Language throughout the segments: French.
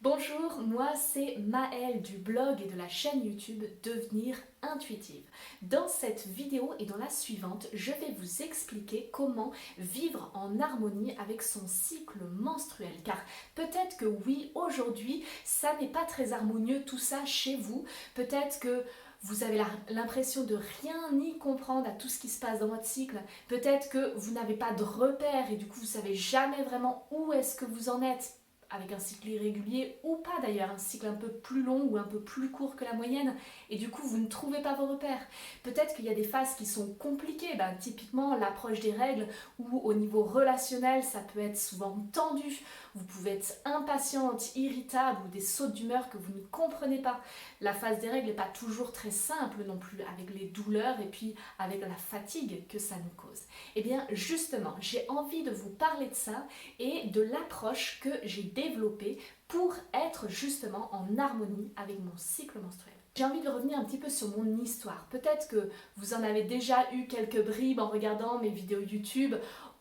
Bonjour, moi c'est Maëlle du blog et de la chaîne YouTube Devenir Intuitive. Dans cette vidéo et dans la suivante, je vais vous expliquer comment vivre en harmonie avec son cycle menstruel. Car peut-être que oui, aujourd'hui, ça n'est pas très harmonieux tout ça chez vous. Peut-être que vous avez l'impression de rien y comprendre à tout ce qui se passe dans votre cycle. Peut-être que vous n'avez pas de repères et du coup vous ne savez jamais vraiment où est-ce que vous en êtes avec un cycle irrégulier ou pas d'ailleurs, un cycle un peu plus long ou un peu plus court que la moyenne, et du coup vous ne trouvez pas vos repères. Peut-être qu'il y a des phases qui sont compliquées, typiquement l'approche des règles, ou au niveau relationnel ça peut être souvent tendu, vous pouvez être impatiente, irritable, ou des sautes d'humeur que vous ne comprenez pas. La phase des règles n'est pas toujours très simple non plus, avec les douleurs et puis avec la fatigue que ça nous cause. Et bien justement, j'ai envie de vous parler de ça et de l'approche que j'ai développée pour être justement en harmonie avec mon cycle menstruel. J'ai envie de revenir un petit peu sur mon histoire. Peut-être que vous en avez déjà eu quelques bribes en regardant mes vidéos YouTube,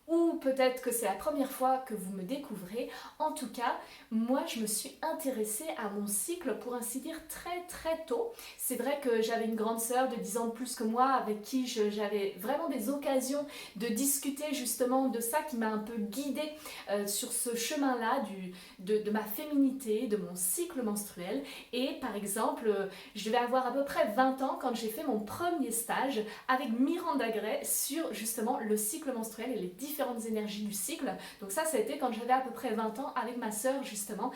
ou peut-être que c'est la première fois que vous me découvrez. En tout cas, moi je me suis intéressée à mon cycle pour ainsi dire très tôt. C'est vrai que j'avais une grande sœur de 10 ans de plus que moi avec qui j'avais vraiment des occasions de discuter justement de ça, qui m'a un peu guidée sur ce chemin-là de ma féminité, de mon cycle menstruel. Et par exemple, je devais avoir à peu près 20 ans quand j'ai fait mon premier stage avec Miranda Gray sur justement le cycle menstruel et les différentes énergies du cycle. Donc ça a été quand j'avais à peu près 20 ans avec ma sœur justement,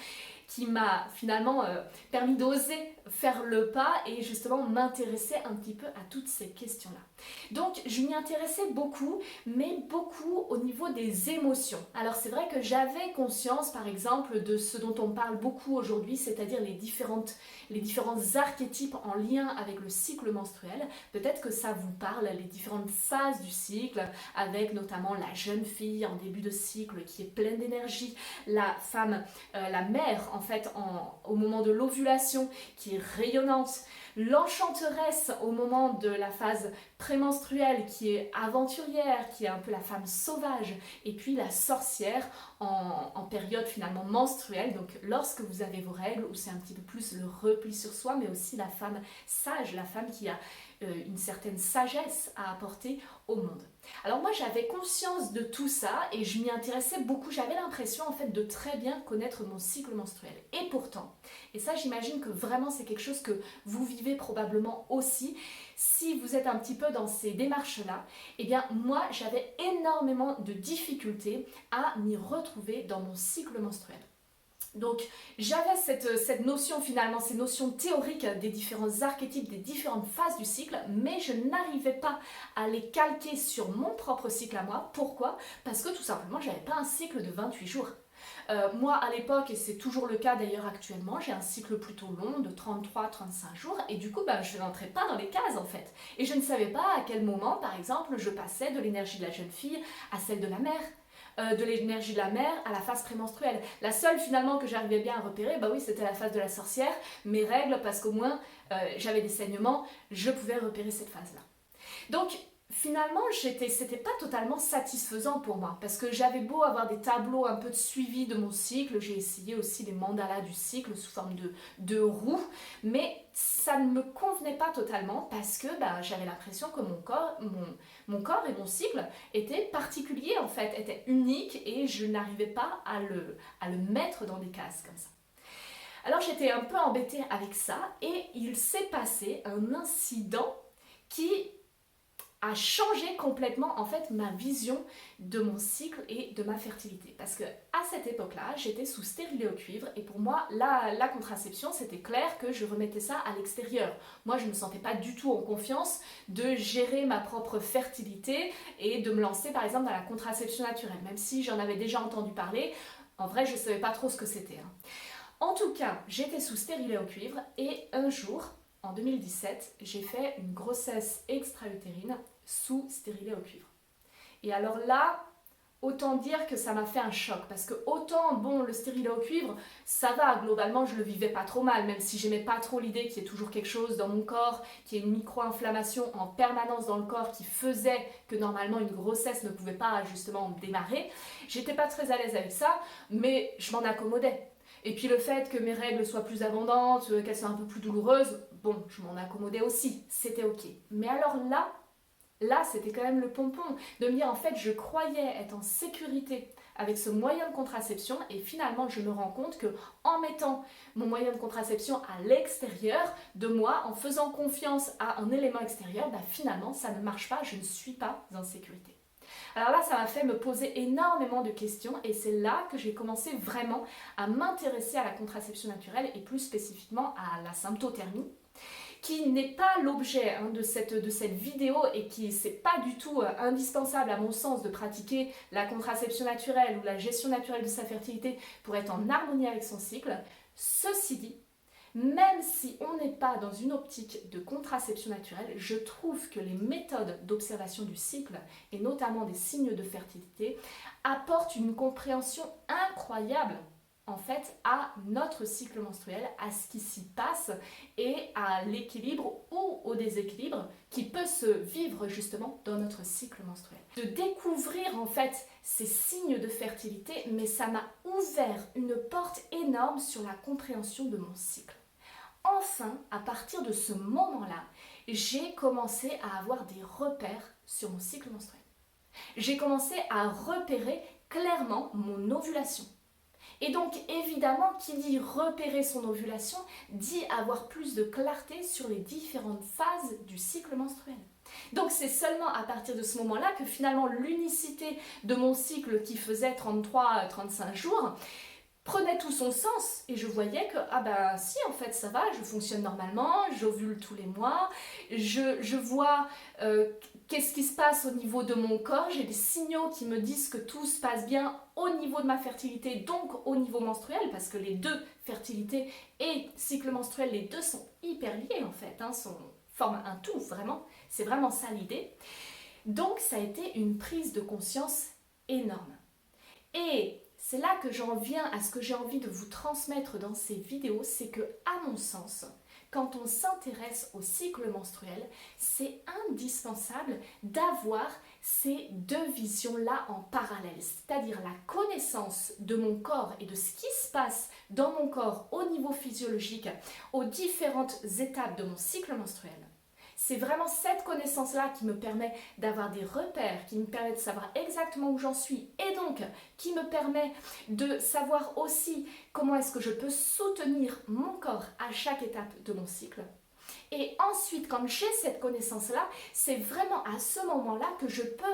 qui m'a finalement permis d'oser faire le pas et justement m'intéresser un petit peu à toutes ces questions-là. Donc je m'y intéressais beaucoup, mais beaucoup au niveau des émotions. Alors c'est vrai que j'avais conscience par exemple de ce dont on parle beaucoup aujourd'hui, c'est-à-dire les différents archétypes en lien avec le cycle menstruel. Peut-être que ça vous parle, les différentes phases du cycle, avec notamment la jeune fille en début de cycle qui est pleine d'énergie, la femme, la mère en fait au moment de l'ovulation qui est rayonnante, l'enchanteresse au moment de la phase prémenstruelle qui est aventurière, qui est un peu la femme sauvage, et puis la sorcière en période finalement menstruelle, donc lorsque vous avez vos règles, où c'est un petit peu plus le repli sur soi, mais aussi la femme sage, la femme qui a une certaine sagesse à apporter au monde. Alors moi j'avais conscience de tout ça et je m'y intéressais beaucoup, j'avais l'impression en fait de très bien connaître mon cycle menstruel. Et pourtant, et ça j'imagine que vraiment c'est quelque chose que vous vivez probablement aussi, si vous êtes un petit peu dans ces démarches-là, eh bien moi j'avais énormément de difficultés à m'y retrouver dans mon cycle menstruel. Donc j'avais cette notion finalement, ces notions théoriques des différents archétypes, des différentes phases du cycle, mais je n'arrivais pas à les calquer sur mon propre cycle à moi. Pourquoi? Parce que tout simplement, je n'avais pas un cycle de 28 jours. Moi à l'époque, et c'est toujours le cas d'ailleurs actuellement, j'ai un cycle plutôt long de 33-35 jours et du coup je n'entrais pas dans les cases en fait. Et je ne savais pas à quel moment par exemple je passais de l'énergie de la jeune fille à celle de la mère. De l'énergie de la mère à la phase prémenstruelle. La seule finalement que j'arrivais bien à repérer, oui, c'était la phase de la sorcière, mes règles, parce qu'au moins j'avais des saignements, je pouvais repérer cette phase-là. Donc finalement, c'était pas totalement satisfaisant pour moi, parce que j'avais beau avoir des tableaux un peu de suivi de mon cycle, j'ai essayé aussi des mandalas du cycle sous forme de roues, mais ça ne me convenait pas totalement parce que j'avais l'impression que mon corps et mon cycle étaient particuliers en fait, étaient uniques et je n'arrivais pas à le mettre dans des cases comme ça. Alors j'étais un peu embêtée avec ça et il s'est passé un incident qui a changé complètement en fait ma vision de mon cycle et de ma fertilité, parce que à cette époque-là j'étais sous stérilet au cuivre et pour moi la contraception, c'était clair que je remettais ça à l'extérieur. Moi je ne me sentais pas du tout en confiance de gérer ma propre fertilité et de me lancer par exemple dans la contraception naturelle, même si j'en avais déjà entendu parler. En vrai je ne savais pas trop ce que c'était. En tout cas, j'étais sous stérilet au cuivre et un jour, en 2017, j'ai fait une grossesse extra-utérine sous stérilet au cuivre. Et alors là, autant dire que ça m'a fait un choc, parce que autant, le stérilet au cuivre, ça va, globalement, je le vivais pas trop mal, même si j'aimais pas trop l'idée qu'il y ait toujours quelque chose dans mon corps, qu'il y ait une micro-inflammation en permanence dans le corps qui faisait que normalement une grossesse ne pouvait pas justement démarrer. J'étais pas très à l'aise avec ça, mais je m'en accommodais. Et puis le fait que mes règles soient plus abondantes, qu'elles soient un peu plus douloureuses, bon, je m'en accommodais aussi, c'était ok. Mais alors là, c'était quand même le pompon, de me dire en fait, je croyais être en sécurité avec ce moyen de contraception et finalement je me rends compte que en mettant mon moyen de contraception à l'extérieur de moi, en faisant confiance à un élément extérieur, bah finalement ça ne marche pas, je ne suis pas en sécurité. Alors là, ça m'a fait me poser énormément de questions et c'est là que j'ai commencé vraiment à m'intéresser à la contraception naturelle et plus spécifiquement à la symptothermie, qui n'est pas l'objet de cette vidéo et qui c'est pas du tout indispensable à mon sens de pratiquer la contraception naturelle ou la gestion naturelle de sa fertilité pour être en harmonie avec son cycle. Ceci dit, même si on n'est pas dans une optique de contraception naturelle, je trouve que les méthodes d'observation du cycle, et notamment des signes de fertilité, apportent une compréhension incroyable en fait à notre cycle menstruel, à ce qui s'y passe et à l'équilibre ou au déséquilibre qui peut se vivre justement dans notre cycle menstruel. De découvrir en fait ces signes de fertilité, mais ça m'a ouvert une porte énorme sur la compréhension de mon cycle. Enfin, à partir de ce moment-là, j'ai commencé à avoir des repères sur mon cycle menstruel. J'ai commencé à repérer clairement mon ovulation. Et donc évidemment, qui dit repérer son ovulation, dit avoir plus de clarté sur les différentes phases du cycle menstruel. Donc c'est seulement à partir de ce moment-là que finalement l'unicité de mon cycle qui faisait 33-35 jours prenait tout son sens et je voyais que ah ben si en fait ça va, je fonctionne normalement, j'ovule tous les mois, je vois qu'est-ce qui se passe au niveau de mon corps, j'ai des signaux qui me disent que tout se passe bien au niveau de ma fertilité, donc au niveau menstruel, parce que les deux, fertilité et cycle menstruel, les deux sont hyper liés en fait, forment un tout vraiment, c'est vraiment ça l'idée. Donc ça a été une prise de conscience énorme. Et c'est là que j'en viens à ce que j'ai envie de vous transmettre dans ces vidéos, c'est que, à mon sens, quand on s'intéresse au cycle menstruel, c'est indispensable d'avoir ces deux visions-là en parallèle, c'est-à-dire la connaissance de mon corps et de ce qui se passe dans mon corps au niveau physiologique, aux différentes étapes de mon cycle menstruel. C'est vraiment cette connaissance-là qui me permet d'avoir des repères, qui me permet de savoir exactement où j'en suis et donc qui me permet de savoir aussi comment est-ce que je peux soutenir mon corps à chaque étape de mon cycle. Et ensuite, quand j'ai cette connaissance-là, c'est vraiment à ce moment-là que je peux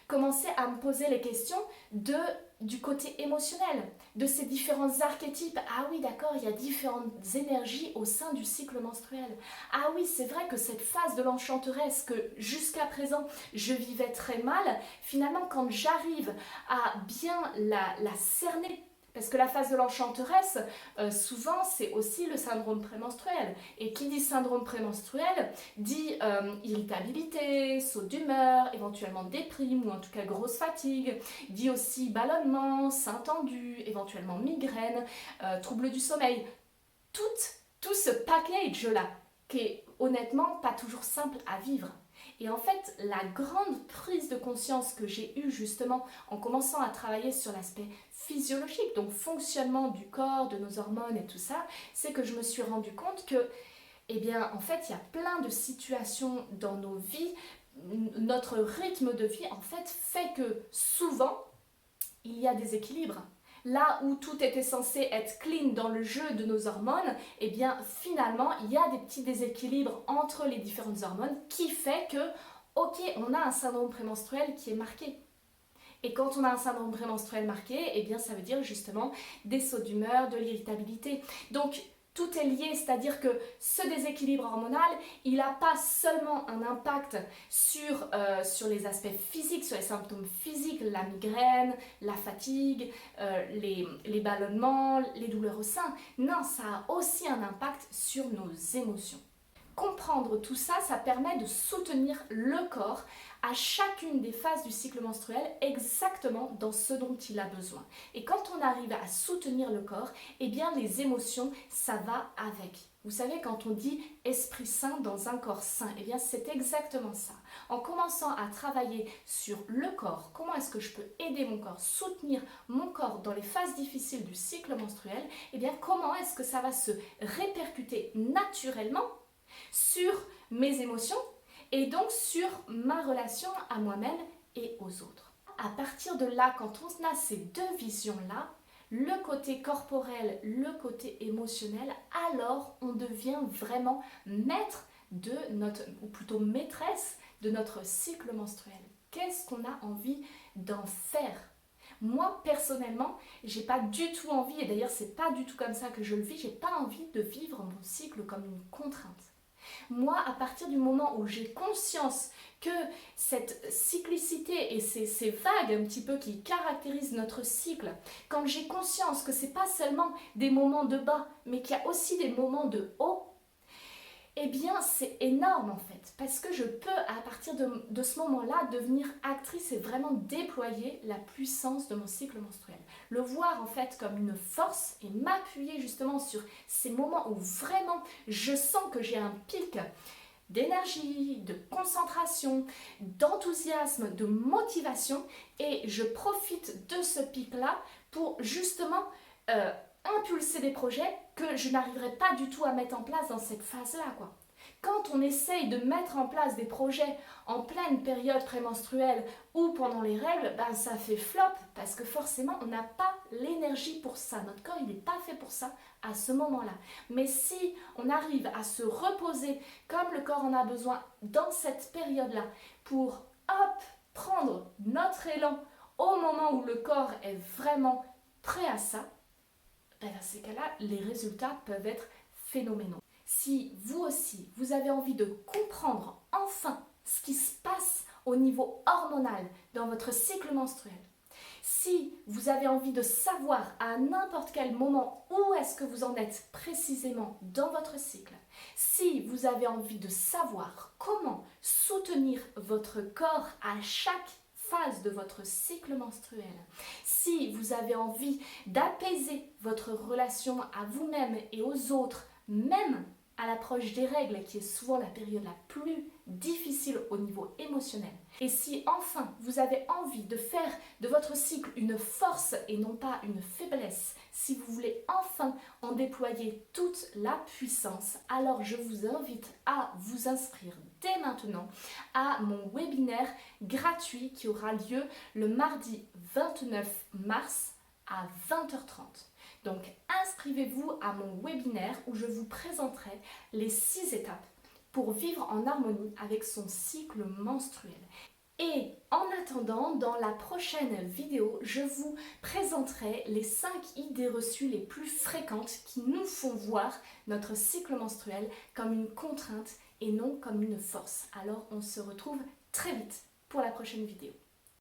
commencer à me poser les questions du côté émotionnel, de ces différents archétypes. Ah oui, d'accord, il y a différentes énergies au sein du cycle menstruel. Ah oui, c'est vrai que cette phase de l'enchanteresse que jusqu'à présent je vivais très mal, finalement quand j'arrive à bien la cerner, parce que la phase de l'enchanteresse, souvent, c'est aussi le syndrome prémenstruel. Et qui dit syndrome prémenstruel, dit irritabilité, saut d'humeur, éventuellement déprime ou en tout cas grosse fatigue, dit aussi ballonnement, sein tendu, éventuellement migraine, troubles du sommeil. Tout ce package-là, qui est honnêtement pas toujours simple à vivre. Et en fait, la grande prise de conscience que j'ai eue justement en commençant à travailler sur l'aspect physiologique, donc fonctionnement du corps, de nos hormones et tout ça, c'est que je me suis rendu compte que, eh bien, en fait, il y a plein de situations dans nos vies, notre rythme de vie, en fait que souvent, il y a des équilibres. Là où tout était censé être clean dans le jeu de nos hormones, eh bien finalement il y a des petits déséquilibres entre les différentes hormones qui fait que, ok, on a un syndrome prémenstruel qui est marqué. Et quand on a un syndrome prémenstruel marqué, eh bien ça veut dire justement des sauts d'humeur, de l'irritabilité. Donc tout est lié, c'est-à-dire que ce déséquilibre hormonal, il n'a pas seulement un impact sur les aspects physiques, sur les symptômes physiques, la migraine, la fatigue, les ballonnements, les douleurs au sein. Non, ça a aussi un impact sur nos émotions. Comprendre tout ça, ça permet de soutenir le corps à chacune des phases du cycle menstruel exactement dans ce dont il a besoin. Et quand on arrive à soutenir le corps, eh bien les émotions, ça va avec. Vous savez, quand on dit esprit sain dans un corps sain, eh bien c'est exactement ça. En commençant à travailler sur le corps, comment est-ce que je peux aider mon corps, soutenir mon corps dans les phases difficiles du cycle menstruel, eh bien comment est-ce que ça va se répercuter naturellement sur mes émotions et donc sur ma relation à moi-même et aux autres. À partir de là, quand on a ces deux visions-là, le côté corporel, le côté émotionnel, alors on devient vraiment maître de notre, ou plutôt maîtresse de notre cycle menstruel. Qu'est-ce qu'on a envie d'en faire ? Moi, personnellement, j'ai pas du tout envie, et d'ailleurs c'est pas du tout comme ça que je le vis, j'ai pas envie de vivre mon cycle comme une contrainte. Moi, à partir du moment où j'ai conscience que cette cyclicité et ces vagues un petit peu qui caractérisent notre cycle, quand j'ai conscience que c'est pas seulement des moments de bas, mais qu'il y a aussi des moments de haut, eh bien c'est énorme en fait, parce que je peux à partir de ce moment-là devenir actrice et vraiment déployer la puissance de mon cycle menstruel. Le voir en fait comme une force et m'appuyer justement sur ces moments où vraiment je sens que j'ai un pic d'énergie, de concentration, d'enthousiasme, de motivation, et je profite de ce pic-là pour justement impulser des projets que je n'arriverai pas du tout à mettre en place dans cette phase-là, quoi. Quand on essaye de mettre en place des projets en pleine période prémenstruelle ou pendant les règles, ben ça fait flop parce que forcément on n'a pas l'énergie pour ça. Notre corps il n'est pas fait pour ça à ce moment-là. Mais si on arrive à se reposer comme le corps en a besoin dans cette période-là pour hop, prendre notre élan au moment où le corps est vraiment prêt à ça, ben dans ces cas-là, les résultats peuvent être phénoménaux. Si vous aussi, vous avez envie de comprendre enfin ce qui se passe au niveau hormonal dans votre cycle menstruel, si vous avez envie de savoir à n'importe quel moment où est-ce que vous en êtes précisément dans votre cycle, si vous avez envie de savoir comment soutenir votre corps à chaque phase de votre cycle menstruel, si vous avez envie d'apaiser votre relation à vous-même et aux autres, même à l'approche des règles, qui est souvent la période la plus difficile au niveau émotionnel. Et si enfin vous avez envie de faire de votre cycle une force et non pas une faiblesse, si vous voulez enfin en déployer toute la puissance, alors je vous invite à vous inscrire dès maintenant à mon webinaire gratuit qui aura lieu le mardi 29 mars à 20h30. Donc inscrivez-vous à mon webinaire où je vous présenterai les 6 étapes pour vivre en harmonie avec son cycle menstruel. Et en attendant, dans la prochaine vidéo, je vous présenterai les 5 idées reçues les plus fréquentes qui nous font voir notre cycle menstruel comme une contrainte et non comme une force. Alors on se retrouve très vite pour la prochaine vidéo.